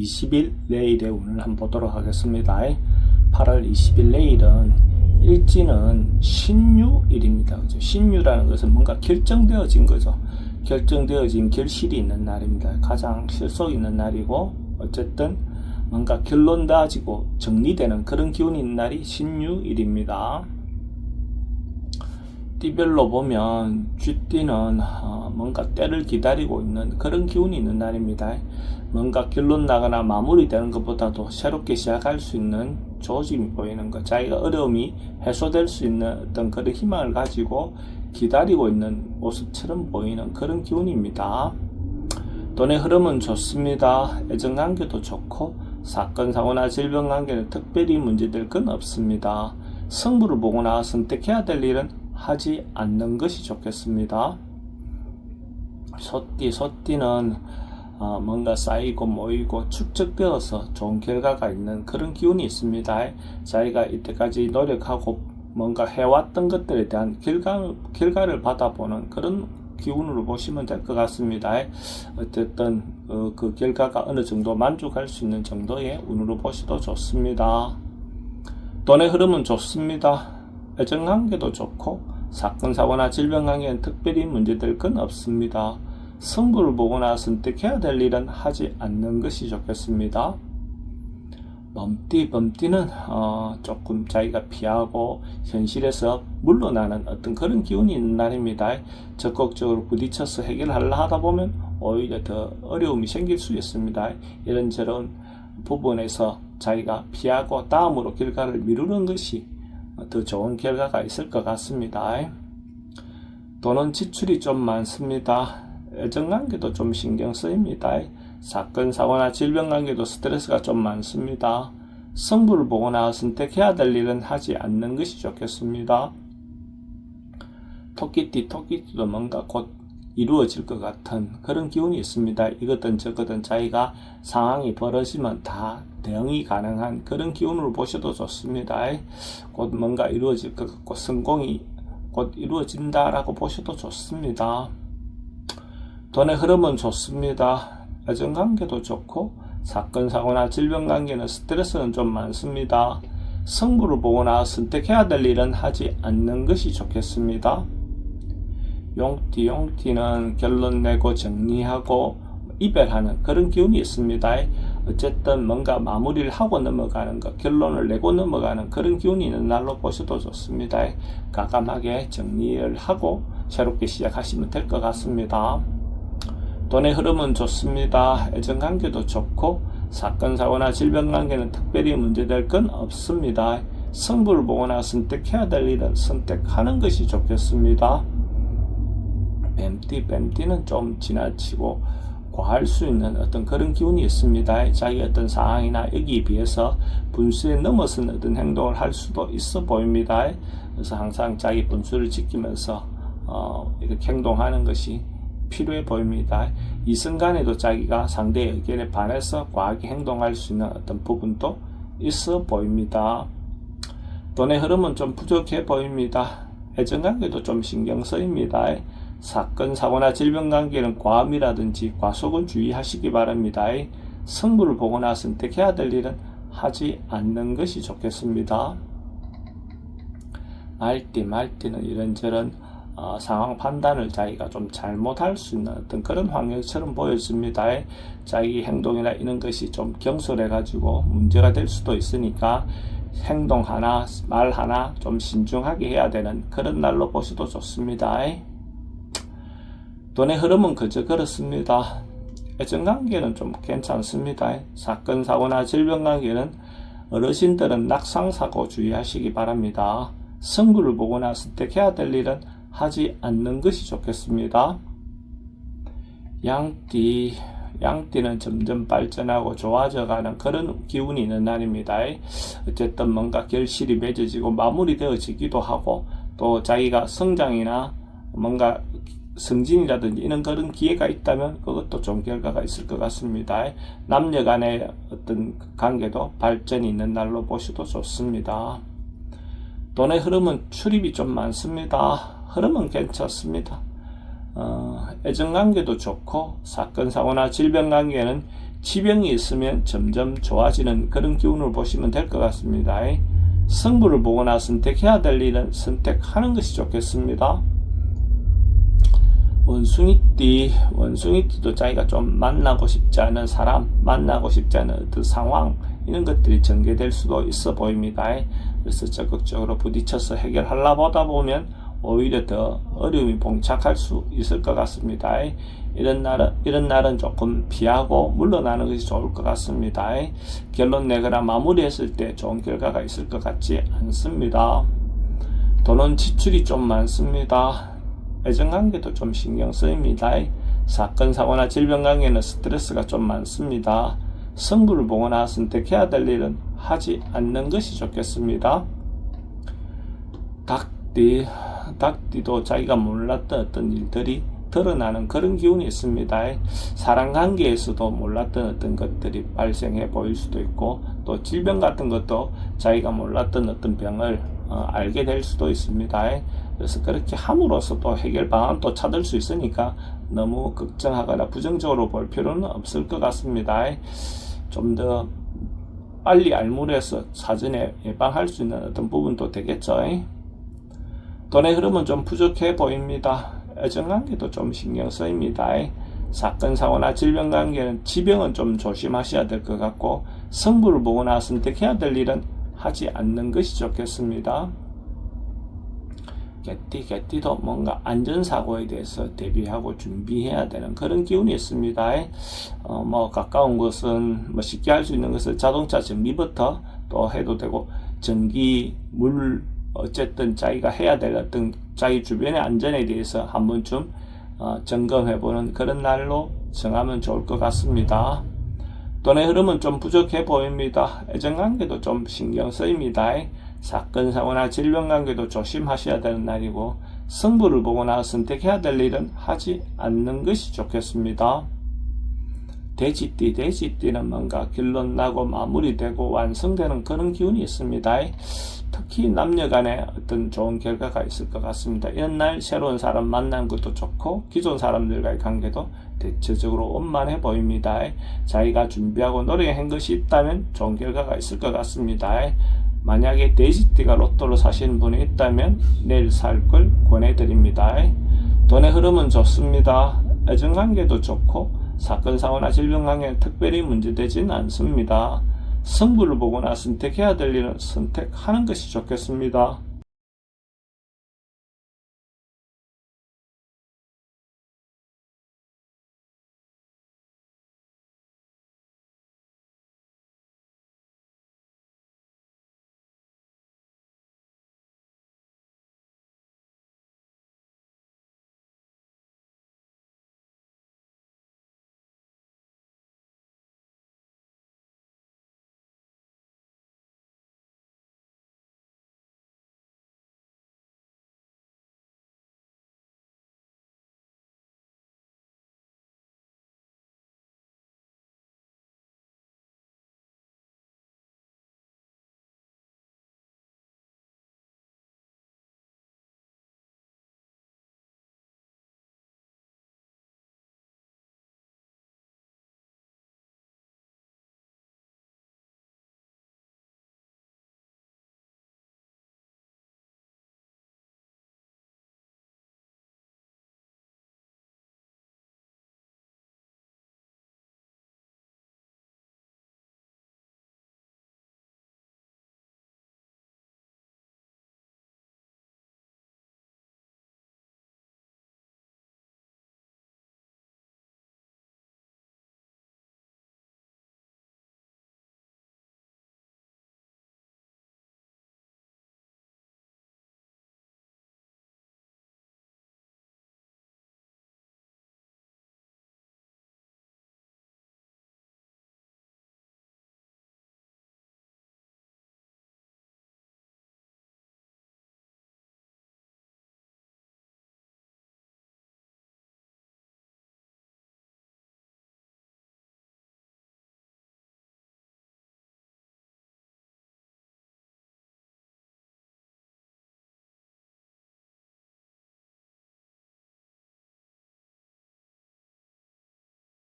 20일 내일의 운을 한번 보도록 하겠습니다. 8월 20일 내일은 일지는 신유일입니다. 그죠? 신유라는 것은 뭔가 결정되어진 거죠. 결정되어진 결실이 있는 날입니다. 가장 실속 있는 날이고, 어쨌든 뭔가 결론 나지고 정리되는 그런 기운이 있는 날이 신유일입니다. 띠별로 보면 쥐띠는 뭔가 때를 기다리고 있는 그런 기운이 있는 날입니다. 뭔가 결론 나거나 마무리되는 것보다도 새롭게 시작할 수 있는 조짐이 보이는 것, 자기가 어려움이 해소될 수 있는 어떤 그런 희망을 가지고 기다리고 있는 모습처럼 보이는 그런 기운입니다. 돈의 흐름은 좋습니다. 애정관계도 좋고 사건, 사고나 질병 관계는 특별히 문제될 건 없습니다. 승부를 보거나 선택해야 될 일은 하지 않는 것이 좋겠습니다. 소띠는 뭔가 쌓이고 모이고 축적되어서 좋은 결과가 있는 그런 기운이 있습니다. 자기가 이때까지 노력하고 뭔가 해왔던 것들에 대한 결과를 받아보는 그런 기운으로 보시면 될 것 같습니다. 어쨌든 그 결과가 어느 정도 만족할 수 있는 정도의 운으로 보셔도 좋습니다. 돈의 흐름은 좋습니다. 애정관계도 좋고 사건, 사고나 질병 관계는 특별히 문제될 건 없습니다. 승부를 보거나 선택해야 될 일은 하지 않는 것이 좋겠습니다. 범띠는 조금 자기가 피하고 현실에서 물러나는 어떤 그런 기운이 있는 날입니다. 적극적으로 부딪혀서 해결하려 하다 보면 오히려 더 어려움이 생길 수 있습니다. 이런저런 부분에서 자기가 피하고 다음으로 결과를 미루는 것이 더 좋은 결과가 있을 것 같습니다. 돈은 지출이 좀 많습니다. 애정관계도 좀 신경 쓰입니다. 사건, 사고나 질병 관계도 스트레스가 좀 많습니다. 승부를 보거나 선택해야 될 일은 하지 않는 것이 좋겠습니다. 토끼띠도 뭔가 곧 이루어질 것 같은 그런 기운이 있습니다. 이거든 저거든 자기가 상황이 벌어지면 다 대응이 가능한 그런 기운으로 보셔도 좋습니다. 곧 뭔가 이루어질 것 같고 성공이 곧 이루어진다라고 보셔도 좋습니다. 돈의 흐름은 좋습니다. 애정관계도 좋고 사건, 사고나 질병 관계는 스트레스는 좀 많습니다. 승부를 보거나 선택해야 될 일은 하지 않는 것이 좋겠습니다. 용띠는 결론 내고 정리하고 이별하는 그런 기운이 있습니다. 어쨌든 뭔가 마무리를 하고 넘어가는 것, 결론을 내고 넘어가는 그런 기운이 있는 날로 보셔도 좋습니다. 과감하게 정리를 하고 새롭게 시작하시면 될 것 같습니다. 돈의 흐름은 좋습니다. 애정관계도 좋고 사건, 사고나 질병 관계는 특별히 문제될 건 없습니다. 승부를 보거나 선택해야 될 일은 선택하는 것이 좋겠습니다. 뱀띠는 좀 지나치고 과할 수 있는 어떤 그런 기운이 있습니다. 자기 어떤 상황이나 여기에 비해서 분수에 넘어선 어떤 행동을 할 수도 있어 보입니다. 그래서 항상 자기 분수를 지키면서 이렇게 행동하는 것이 필요해 보입니다. 이 순간에도 자기가 상대의 의견에 반해서 과하게 행동할 수 있는 어떤 부분도 있어 보입니다. 돈의 흐름은 좀 부족해 보입니다. 애정관계도 좀 신경 쓰입니다. 사건, 사고나 질병 관계는 과음이라든지 과속은 주의하시기 바랍니다. 승부를 보거나 선택해야 될 일은 하지 않는 것이 좋겠습니다. 말띠는 이런저런 상황 판단을 자기가 좀 잘못할 수 있는 어떤 그런 환경처럼 보여집니다. 자기 행동이나 이런 것이 좀 경솔해 가지고 문제가 될 수도 있으니까 행동 하나, 말 하나 좀 신중하게 해야 되는 그런 날로 보셔도 좋습니다. 돈의 흐름은 그저 그렇습니다. 애정관계는 좀 괜찮습니다. 사건, 사고나 질병 관계는 어르신들은 낙상사고 주의하시기 바랍니다. 승부를 보거나 선택해야 될 일은 하지 않는 것이 좋겠습니다. 양띠는 점점 발전하고 좋아져가는 그런 기운이 있는 날입니다. 어쨌든 뭔가 결실이 맺어지고 마무리되어지기도 하고 또 자기가 성장이나 뭔가 승진이라든지 이런 그런 기회가 있다면 그것도 좋은 결과가 있을 것 같습니다. 남녀 간의 어떤 관계도 발전이 있는 날로 보셔도 좋습니다. 돈의 흐름은 출입이 좀 많습니다. 흐름은 괜찮습니다. 애정관계도 좋고 사건, 사고나 질병 관계는 지병이 있으면 점점 좋아지는 그런 기운을 보시면 될 것 같습니다. 승부를 보거나 선택해야 될 일은 선택하는 것이 좋겠습니다. 원숭이띠도 자기가 좀 만나고 싶지 않은 사람, 만나고 싶지 않은 어떤 상황, 이런 것들이 전개될 수도 있어 보입니다. 그래서 적극적으로 부딪혀서 해결하려 보다 보면 오히려 더 어려움이 봉착할 수 있을 것 같습니다. 이런 날은 조금 피하고 물러나는 것이 좋을 것 같습니다. 결론 내거나 마무리했을 때 좋은 결과가 있을 것 같지 않습니다. 돈은 지출이 좀 많습니다. 애정관계도 좀 신경 쓰입니다. 사건, 사고나 질병관계는 스트레스가 좀 많습니다. 승부를 보거나 선택해야 될 일은 하지 않는 것이 좋겠습니다. 닭띠도 자기가 몰랐던 어떤 일들이 드러나는 그런 기운이 있습니다. 사랑관계에서도 몰랐던 어떤 것들이 발생해 보일 수도 있고, 또 질병 같은 것도 자기가 몰랐던 어떤 병을 알게 될 수도 있습니다. 그래서 그렇게 함으로써 또 해결 방안도 찾을 수 있으니까 너무 걱정하거나 부정적으로 볼 필요는 없을 것 같습니다. 좀 더 빨리 알무리해서 사전에 예방할 수 있는 어떤 부분도 되겠죠. 돈의 흐름은 좀 부족해 보입니다. 애정관계도 좀 신경 쓰입니다. 사건, 사고나 질병관계는 지병은 좀 조심하셔야 될 것 같고, 승부를 보거나 선택해야 될 일은 하지 않는 것이 좋겠습니다. 개띠도 뭔가 안전사고에 대해서 대비하고 준비해야 되는 그런 기운이 있습니다. 가까운 것은 쉽게 할 수 있는 것은 자동차 정비부터 또 해도 되고, 전기, 물, 어쨌든 자기가 해야 될 어떤 자기 주변의 안전에 대해서 한 번쯤 점검해보는 그런 날로 정하면 좋을 것 같습니다. 돈의 흐름은 좀 부족해 보입니다. 애정관계도 좀 신경 쓰입니다. 사건, 사고나 질병관계도 조심하셔야 되는 날이고, 승부를 보거나 선택해야 될 일은 하지 않는 것이 좋겠습니다. 돼지띠는 뭔가 결론 나고 마무리되고 완성되는 그런 기운이 있습니다. 특히 남녀 간에 어떤 좋은 결과가 있을 것 같습니다. 이런 날 새로운 사람 만나는 것도 좋고, 기존 사람들과의 관계도 대체적으로 원만해 보입니다. 자기가 준비하고 노력한 것이 있다면 좋은 결과가 있을 것 같습니다. 만약에 돼지띠가 로또를 사시는 분이 있다면 내일 살 걸 권해드립니다. 돈의 흐름은 좋습니다. 애정관계도 좋고, 사건, 사고나 질병관계는 특별히 문제되지는 않습니다. 승부를 보거나 선택해야 될 일은 선택하는 것이 좋겠습니다.